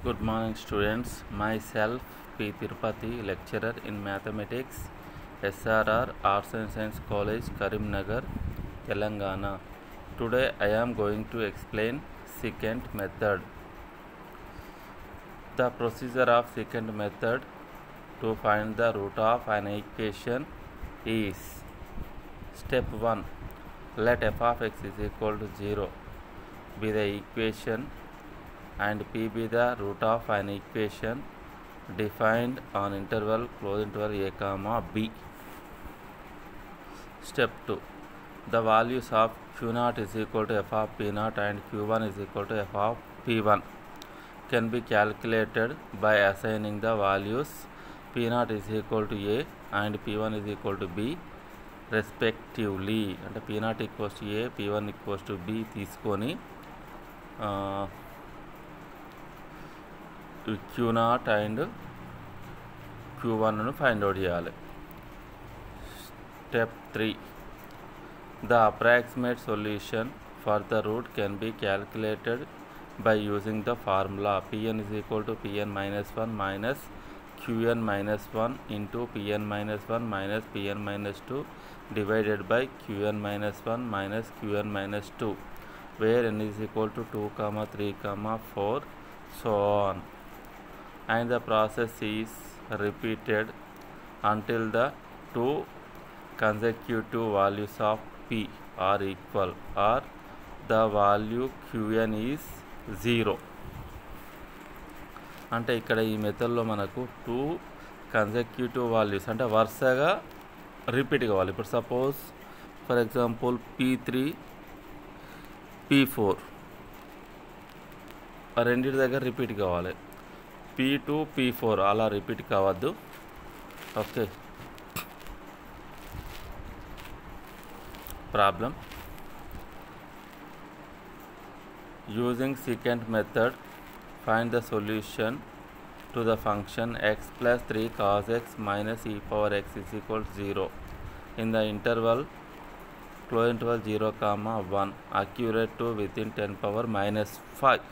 Good morning, students. Myself P. Tirupati, lecturer in mathematics, SRR Arts and Science College, Karimnagar, Telangana. Today I am going to explain secant method. The procedure of secant method to find the root of an equation is: step 1. Let f of x is equal to 0 be the equation and p be the root of an equation defined on interval close interval a comma b. Step 2. The values of q0 is equal to f of p0 and q1 is equal to f of p1 can be calculated by assigning the values p0 is equal to a and p1 is equal to b respectively. అంటే p0 equals to a, p1 equals to b తీసుకొని q0 and q1 ను find out చేయాలి. Step 3. The approximate solution for the root can be calculated by using the formula pn is equal to pn minus 1 minus qn minus 1 into pn minus 1 minus pn minus 2 divided by qn minus 1 minus qn minus 2, where n is equal to 2, 3, 4, so on. And the process is repeated until the two consecutive values of p are equal or the value qn is 0. అంటే ఇక్కడ ఈ మెథడ్లో మనకు 2 consecutive values అంటే వరుసగా repeat కావాలి. ఇప్పుడు suppose for example p3 p4 రెండింటి దగ్గర రిపీట్ కావాలి. p2 p4 అలా రిపీట్ కావద్దు. Okay, problem. Using secant method, find the solution to the function x plus 3 cos x minus e power x is equal to 0 in the interval close interval 0, 1 accurate to within 10 power minus 5.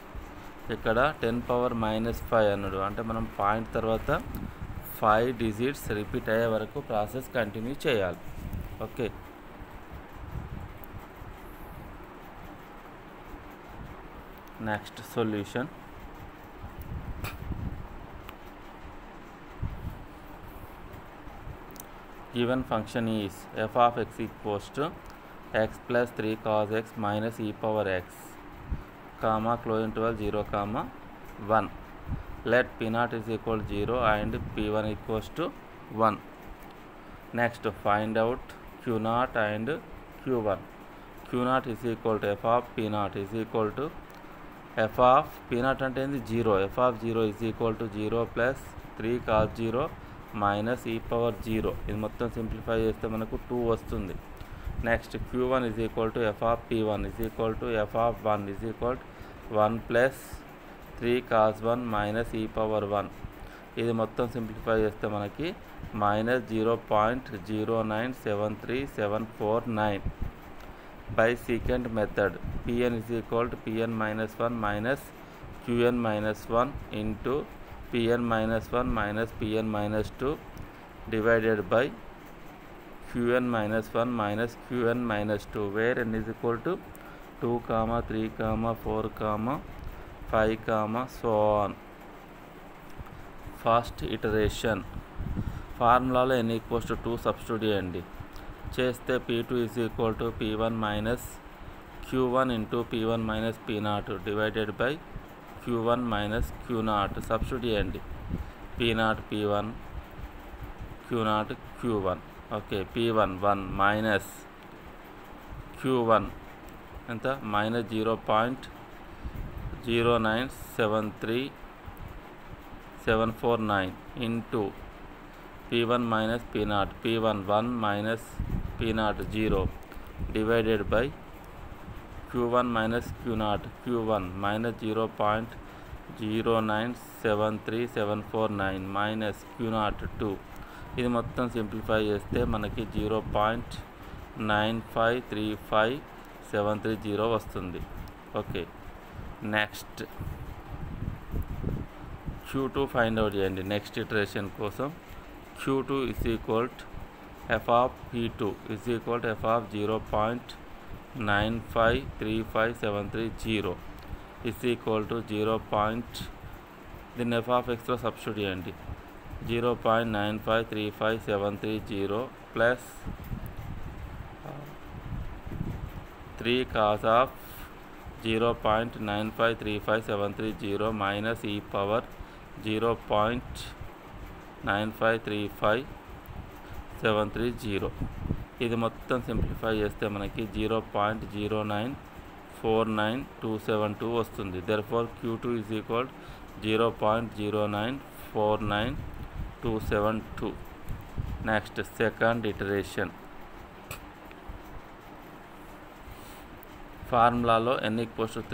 ఇక్కడ 10 power minus 5 అన్నాడు అంటే మనం point తర్వాత 5 digits repeat అయ్యే వరకు process continue చేయాలి. Okay, next solution. Given function is f of x equals to x plus 3 cos x minus e power x, comma close interval 0, 1. Let p0 is equal to 0 and p1 equals to 1. Next, find out q0 and q1. q0 is equal to f of p0 is equal to f of p0 అంటే 0. f of 0 is equal to 0 plus 3 cos 0 minus e power 0. ఇది మొత్తం simplify చేస్తే మనకు 2 వస్తుంది. Next q1 is equal to f of p1 is equal to f of 1 is equal to 1 plus 3 cos 1 minus e power 1. ఇది మొత్తం simplify చేస్తే మనకి minus 0.0973749 by secant method. pn is equal to pn minus 1 minus qn minus 1 into pn minus 1 minus pn minus 2 divided by qn minus 1 minus qn minus 2, where n is equal to 2, 3, 4, 5, so on. First iteration. ఫార్ములాలో n equals to 2 substitute చేయండి. చేస్తే p2 is equal to p1 minus q1 into p1 minus p0 divided by q1 minus q0. Substitute చేయండి. p0 p1 q0 q1. Okay, p1 1 minus q1 ఎంత minus 0.0973749 into p1 minus p0 p1 1 minus p0 0 divided by q1 minus q0 q1 minus 0.0973749 minus q0 2. ఇది మొత్తం simplify చేస్తే మనకి 0.9535730 వస్తుంది. Okay, next Q2 find out చేయండి next iteration కోసం. Q2 is equal to f of P2 is equal to f of 0.9535730 is equal to 0. దీన్ని f of xలో substitute చేయండి. 0.9535730 plus 3 cos of 0.9535730 minus e power 0.9535730. ఇది మొత్తం simplify చేస్తే మనకి 0.0949272 వస్తుంది. Therefore Q2 is equal 0.0949272. Next second iteration. ఫార్ములాలో n =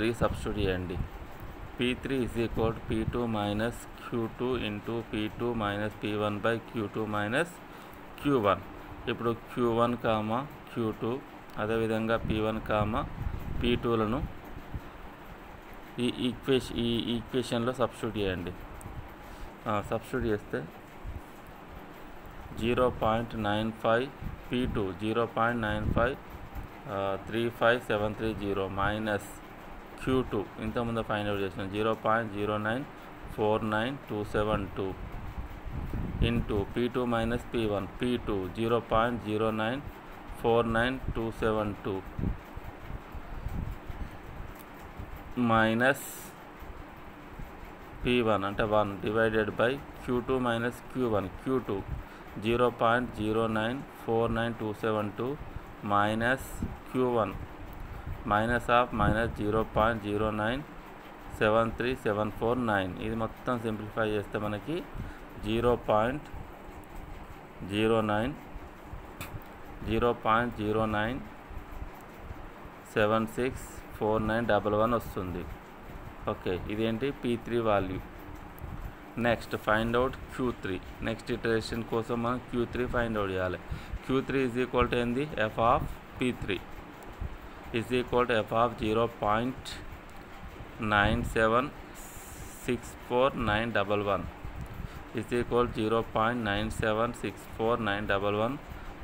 3 substitute చేయండి. P3 is equal to P2 minus Q2 into P2 minus P1 by Q2 minus Q1. ఇప్పుడు Q1 comma Q2 అదేవిధంగా P1 comma P2లను ఈ ఈక్వేషన్లో సబ్స్టిట్యూట్ చేయండి. Substitute చేస్తే 0.95 P2 0.9535730 minus Q2 ఇంతకుముందు find out చేసిన 0.0949272 into P2 minus P1 P2 0.0949272 minus P1 అంటే 1 divided by Q2 minus Q1 Q2 0.0949272 minus Q1 minus of minus 0.0973749. ఇది మొత్తం సింప్లిఫై చేస్తే మనకి 0.09764911 వస్తుంది. ఓకే, ఇదేంటి P3 value. Next find out Q3. Next iteration కోసం మనం Q3 ఫైండ్ అవుట్ చేయాలి. Q3 is equal to ఏంది f of P3 is equal to f of 0.9764911 is equal to 0.9764911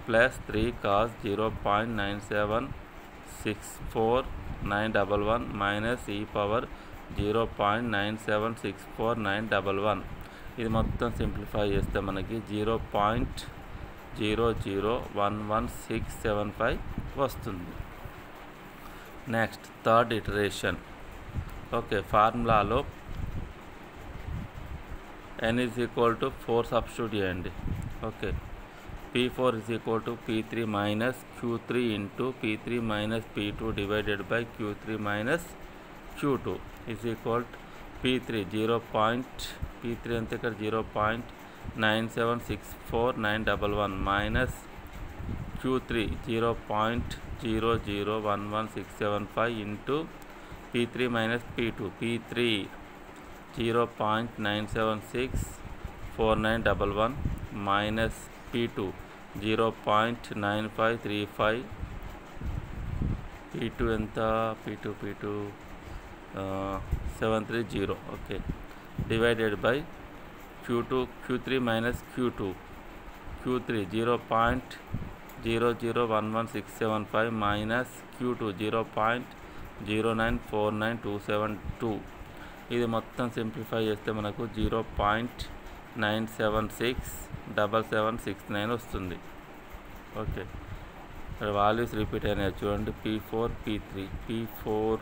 plus 3 cos 0.9764911 minus e power 0.9764911. ఇది మొత్తం simplify చేస్తే మనకి 0.0011675 వస్తుంది. Next third iteration. Okay, ఫార్ములాలో n is equal to 4 substitute చేయండి. Okay, P4 is equal to P3 minus Q3 into P3 minus P2 divided by Q3 minus Q2 is equal to P3 P3 అంతే ఇక్కడ 0.9764911 minus Q3 0.0011675 into P3 minus P2 P3 0.9764911 minus P2 0.9535 P2 ఎంత P2 730. Okay, divided by Q3 minus Q2 Q3 0.0011675 minus Q2 0.0949272. ఇది మొత్తం simplify చేస్తే మనకు 0.9767769 వస్తుంది. Okay, values repeat అయినాయి చూడండి. P4 P4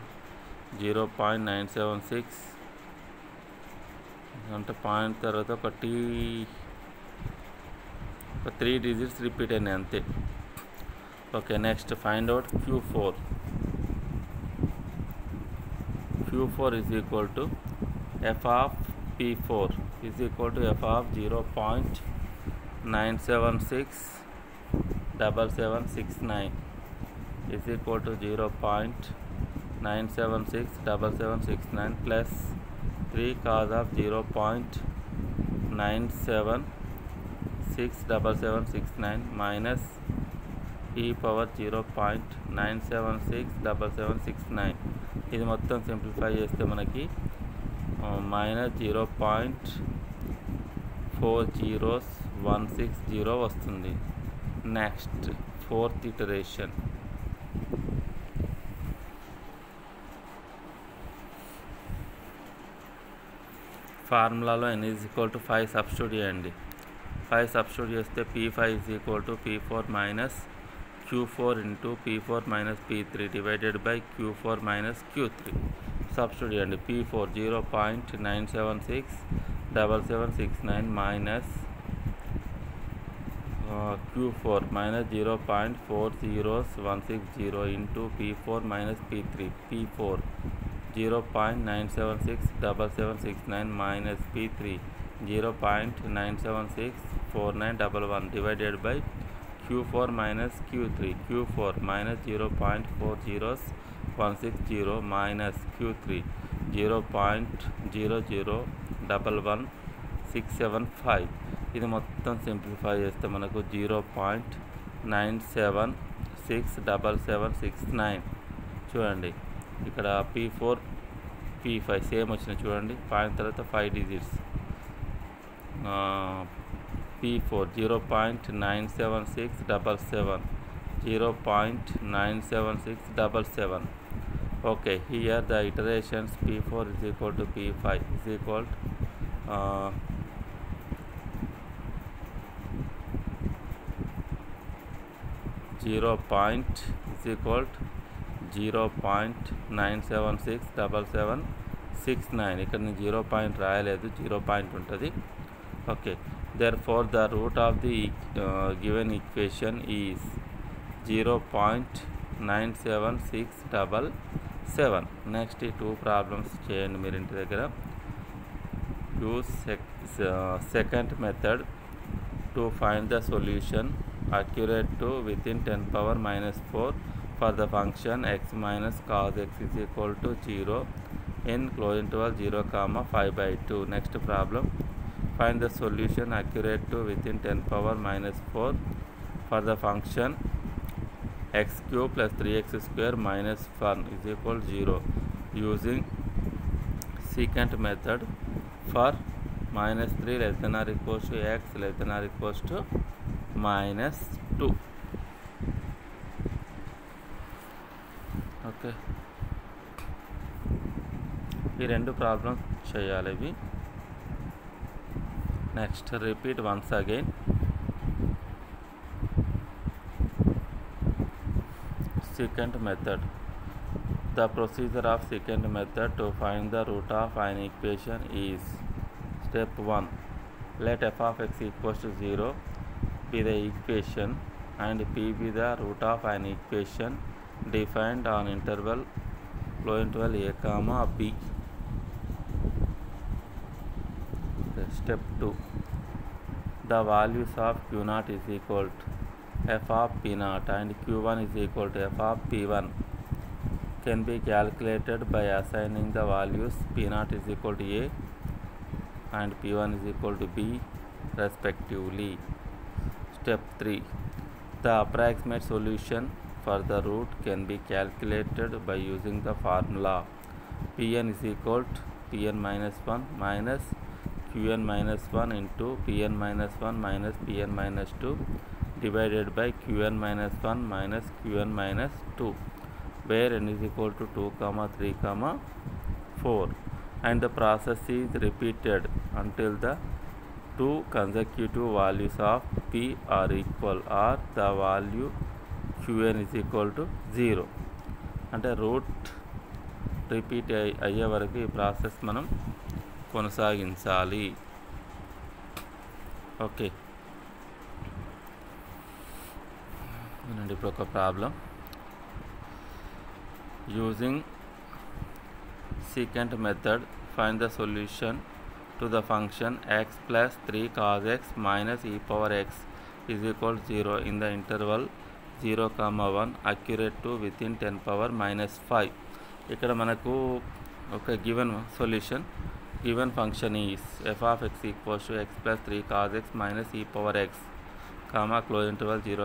0.976 అంటే పాయింట్ తర్వాత ఒక 3 డిజిట్స్ రిపీట్ అయినాయి అంతే. Okay, next find out Q4 is equal to f of P4 is equal to f of 0.9767769 is equal to 0.9767769 plus 3 cos of 0.9767769 minus e power 0.9767769. ఇది మొత్తం simplify చేస్తే మనకి minus 0.40160 వస్తుంది. నెక్స్ట్ ఫోర్త్ ఇటరేషన్ ఫార్ములాలో n = 5 substitute చేయండి. 5 substitute చేస్తే P5 = P4 minus Q4 into P4 minus P3 divided by Q4 minus Q3. Substitute చేయండి. P4 0.9767769 minus Q4 minus 0.40160 into P4 minus P3. P4 0.9767769 minus P3 0.9764911 divided by Q4 minus Q3. Q4 minus 0.40160 minus Q3 0.0011675. ఇది మొత్తం simplify చేస్తే మనకు 0.976769 చూడండి. ఇక్కడ P4 P5 same వచ్చినాయి చూడండి. Point తర్వాత 5 digits. P4 0.97677 0.97677. Okay, here the iterations P4 is equal to P5 is equal to 0.9767769. ఇక్కడ నేను 0 పాయింట్ రాయలేదు, 0 పాయింట్ ఉంటుంది. Okay, therefore the root of the given equation is 0.97677. Next ఈ 2 ప్రాబ్లమ్స్ చేయండి మీరు ఇంటి దగ్గర. Use second method to find the solution accurate to within 10 power minus 4 for the function x minus cos x is equal to 0 in close interval 0, 5/2. Next problem, find the solution accurate to within 10 power minus 4 for the function x cube plus 3x square minus 1 is equal to 0 using secant method for minus 3 less than or equals to x less than or equals to minus 2. Okay, ఈ 2 problems చేయాలి ఇవి. Next repeat once again. secant method. The procedure of secant method to find the root of an equation is: step 1, let f of x equals to 0 be the equation and p be the root of an equation defined on interval flow interval a comma b. Step 2, the values of q0 is equal to f of p0 and q1 is equal to f of p1 can be calculated by assigning the values p0 is equal to a and p1 is equal to b respectively. Step 3, the approximate solution for the root can be calculated by using the formula pn is equal to pn minus 1 minus qn minus 1 into pn minus 1 minus pn minus 2 divided by qn minus 1 minus qn minus 2, where n is equal to 2, 3, 4, and the process is repeated until the 2 consecutive values of p are equal or the value qn is equal to 0. అంటే route repeat అయ్యే వరకు ఈ process మనం కొనసాగించాలి. Okay, వినండి ఇప్పుడు ఒక problem. Using secant method, find the solution to the function x plus 3 cos x minus e power x is equal to 0 in the interval 0, 1 accurate to within 10 power minus 5. ఇక్కడ మనకు ఒక given solution, given function is f of x equals to x plus 3 cos x minus e power x close interval 0,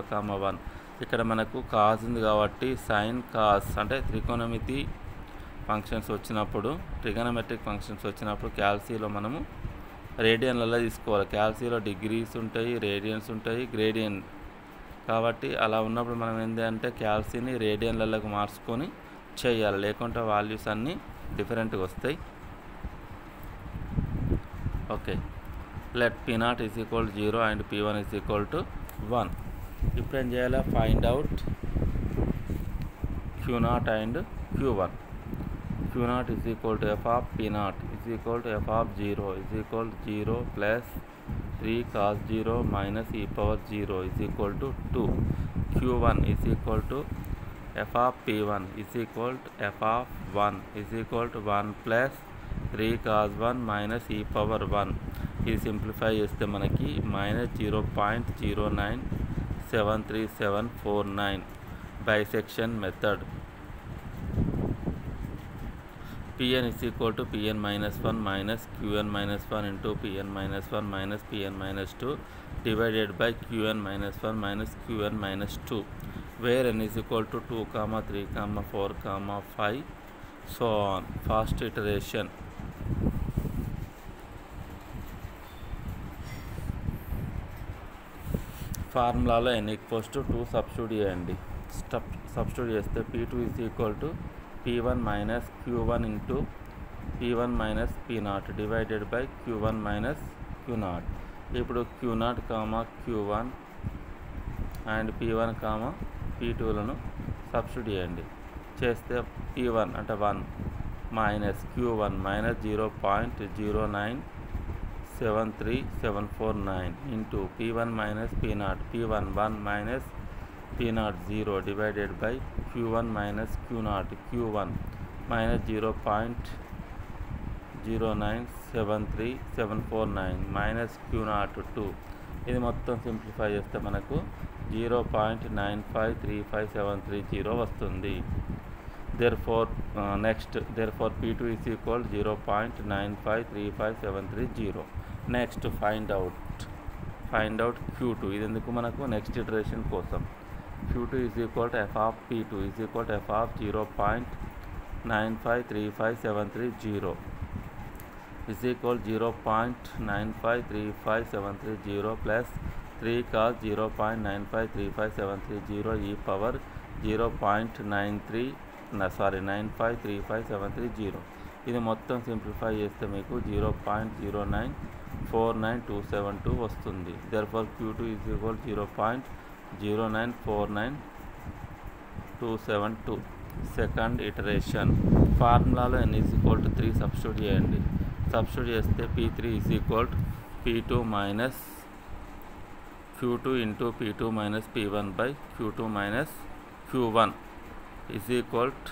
1. ఇక్కడ మనకు cause ఉంది కాబట్టి sine cos అంటే త్రికోణమితి functions వచ్చినప్పుడు, trigonometric functions వచ్చినప్పుడు క్యాల్సీలో మనము రేడియన్లలో తీసుకోవాలి. క్యాల్సీలో డిగ్రీస్ ఉంటాయి, రేడియన్స్ ఉంటాయి, గ్రేడియన్. కాబట్టి అలా ఉన్నప్పుడు మనం ఏంటి అంటే క్యాల్సీని రేడియన్లలోకి మార్చుకొని చేయాలి, లేకుంటే వాల్యూస్ అన్నీ డిఫరెంట్గా వస్తాయి. Okay, let P0 is equal 0 and P1 is equal to 1. ఇప్పుడు ఏం చేయాలి? Find out Q0 and Q1. Q0 is equal to f of P0 is equal to f of 0 is equal 0 plus 3 cos 0 minus e power 0 is equal to 2. Q1 is equal to f of P1 is equal to f of 1 is equal to 1 plus 3 cos 1 minus e power 1. ఇది simplify చేస్తే మనకి -0.0973749 bisection method. Pn is equal to Pn minus 1 minus Qn minus 1 into Pn minus 1 minus Pn minus 2 divided by Qn minus 1 minus Qn minus 2, where n is equal to 2, 3, 4, 5, so on. Fast iteration. ఫార్ములాలో n equals to 2 substitute చేయండి. Substitute చేస్తే P2 is equal to P1 minus Q1 into P1 minus P0 divided by Q1 minus Q0. ఇప్పుడు Q0, Q1 and P1, P2లను substitute చేయండి. చేస్తే P1 అంటే 1 minus Q1 minus 0.0973749 into P1 minus P0, P1 1 minus P0 0 divided by Q1 minus Q0, Q1 minus 0.0973749 minus Q0 2. ఇది మొత్తం simplify చేస్తే మనకు 0.9535730 వస్తుంది. therefore P2 is equal 0.9535730. Next find out Q2. ఇది ఎందుకు మనకు నెక్స్ట్ ఇటరేషన్ కోసం. Q2 is equal to f of P2 is equal to f of 0.9535730 is equal 0.9535730 plus 3 cos 0.9535730 e power 9535730. ఇది మొత్తం సింప్లిఫై చేస్తే మీకు 0.0949272 వస్తుంది. therefore Q2 is equal 0.0949272. Second iteration. ఫార్ములాలో n is equal to 3 substitute చేయండి. Substitute చేస్తే P3 is equal to P2 minus Q2 into P2 minus P1 by Q2 minus Q1 is equal to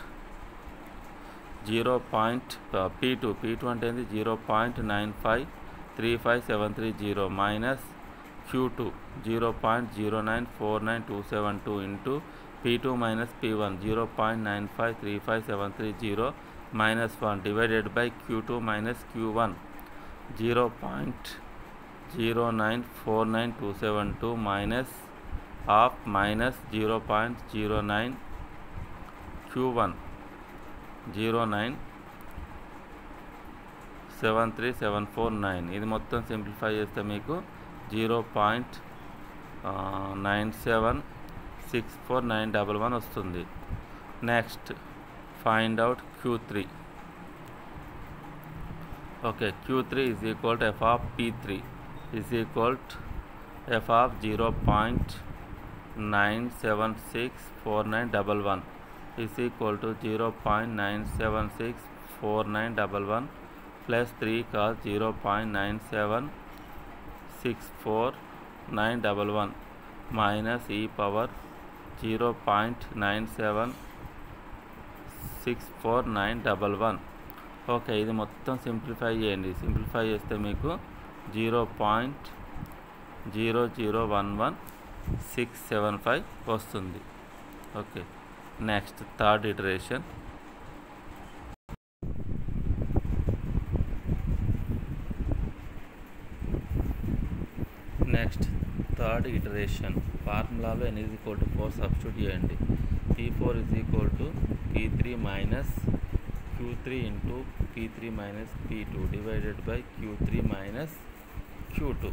P2 అంటే 0.9535730 minus Q2 0.0949272 into P2 minus P1 0.9535730 minus 1 divided by Q2 minus Q1 0.0949272 minus half minus 0.09 Q1 0.97749. ఇది మొత్తం simplify చేస్తే మీకు 0.9764911 వస్తుంది. Next find out Q3. Okay, Q3 is equal to f of P3 is equal to f of 0.9764911 is equal to 0.9764911 plus 3 cos 0.9764911 minus e power 0.9764911. Okay, ఇది మొత్తం simplify చేయండి. Simplify చేస్తే మీకు 0.0011675 వస్తుంది. Okay, next third iteration. Third iteration. ఫార్ములాలో n is equal to 4 substitute చేయండి. P4 is equal to P3 minus Q3 into P3 minus P2 divided by Q3 minus Q2.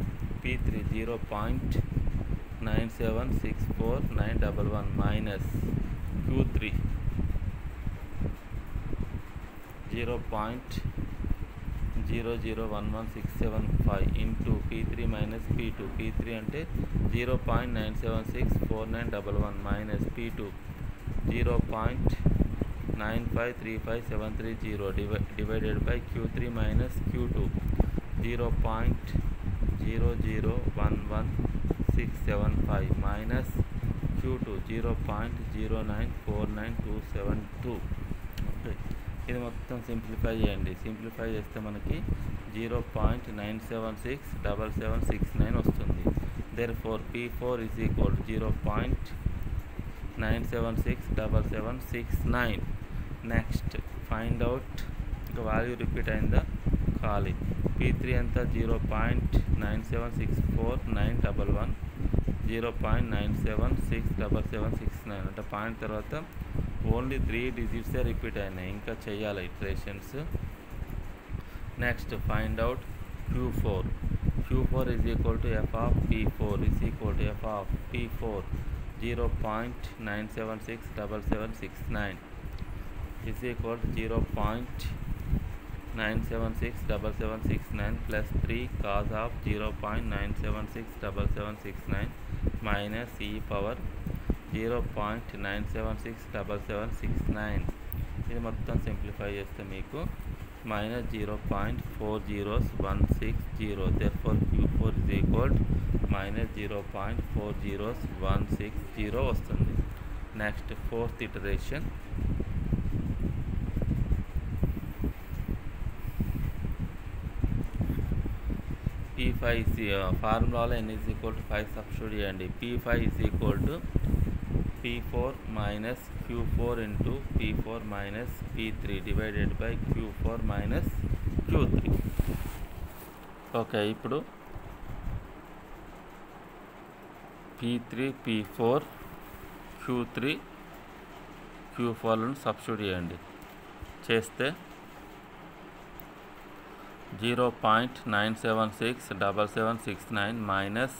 P3 0.9764911 minus Q3 0.0011675 into P3 minus P2. P3 అంటే 0.9764911 minus P2 0.9535730 divided by Q3 minus Q2 0.0011675 minus Q2 0.0949272. Okay, ఇది మొత్తం simplify చేయండి. Simplify చేస్తే మనకి 0.9767769 వస్తుంది. Therefore P4 is equal to 0.9767769. Next find out the value repeat అయిందా ఖాళీ. P3 అంతా 0.9764911 0.9767769 అంటే పాయింట్ తర్వాత ఓన్లీ 3 డిజిట్సే రిపీట్ అయినాయి, ఇంకా చేయాలి iterations. Next find out Q4. Q4 is equal to f of P4 is equal to f of P4 0.9767769 is equal to 0.9767769 plus 3 cos of 0.9767769 minus e power 0.9767769. ఇది మొత్తం simplify చేస్తే మీకు minus 0.40160. Therefore Q4 is equal to minus 0.40160 వస్తుంది. Next fourth iteration. P5 ఫార్ములాలో n is equal to 5 substitute చేయండి. P5 is equal to P4 minus Q4 into P4 minus P3 divided by Q4 minus Q3. Okay, ఇప్పుడు P3 P4 Q3 Q4లను substitute చేయండి. చేస్తే 0.9767769 minus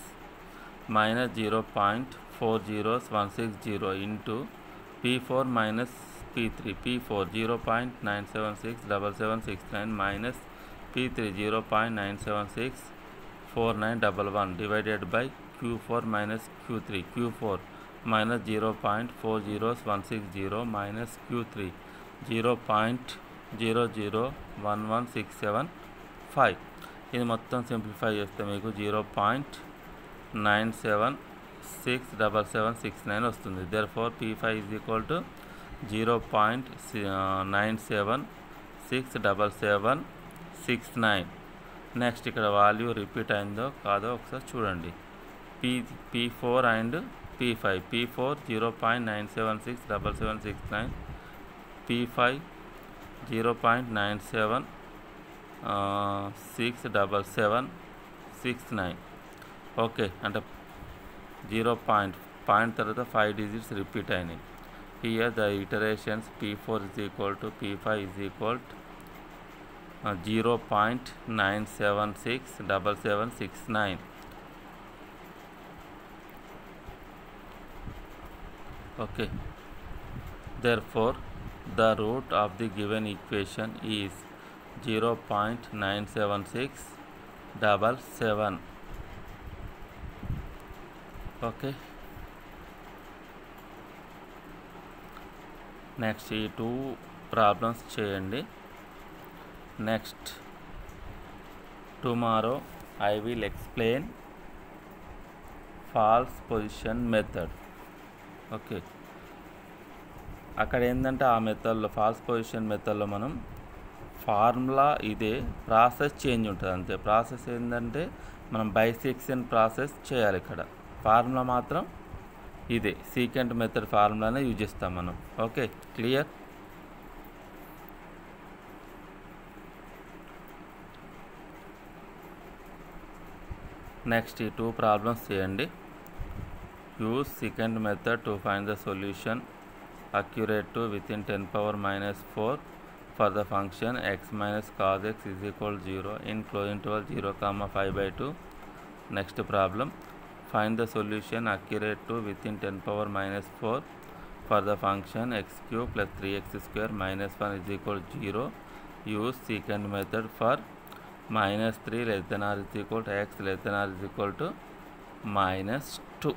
0.40160 into P4 minus P3. P4 0.9767769 minus P3 0.9764911 divided by Q4 minus Q3. Q4 minus 0.40160 minus Q3 0.0011675. ఇది మొత్తం simplify చేస్తే మీకు 0.9767769 వస్తుంది. Therefore P5 is equal to 0.9767769. Next ఇక్కడ value repeat అయిందో కాదో ఒకసారి చూడండి. P4 and P5. P4 0.9767769, P5 0.9767769. Okay, అంటే 0 పాయింట్ తర్వాత 5 డిజిట్స్ రిపీట్ అయినాయి. Here the iterations P4 is equal to P5 is equal to 0.9767769. Okay, therefore the root of the given equation is 0.97677. Okay, next ఈ 2 problems చేయండి. Next tomorrow I will explain falls position method. Okay, అక్కడ ఏంటంటే ఆ మెథడ్లో falls position మెథడ్లో మనం formula ఇదే, process change ఉంటుంది అంతే. ప్రాసెస్ ఏంటంటే మనం బైసెక్షన్ ప్రాసెస్ చేయాలి. ఇక్కడ ఫార్ములా మాత్రం ఇదే, సీకెంట్ మెథడ్ ఫార్ములానే యూజ్ చేస్తాం మనం. Okay, clear. నెక్స్ట్ ఈ 2 ప్రాబ్లమ్స్ చేయండి. Use second method to find the solution accurate to within 10⁻⁴ for the function x minus cos x is equal to 0 in closed interval 0 comma 5/2. Next problem, find the solution accurate to within 10 power minus 4 for the function x cube plus 3x square minus 1 is equal to 0. Use secant method for minus 3 less than or is equal to x less than or is equal to minus 2.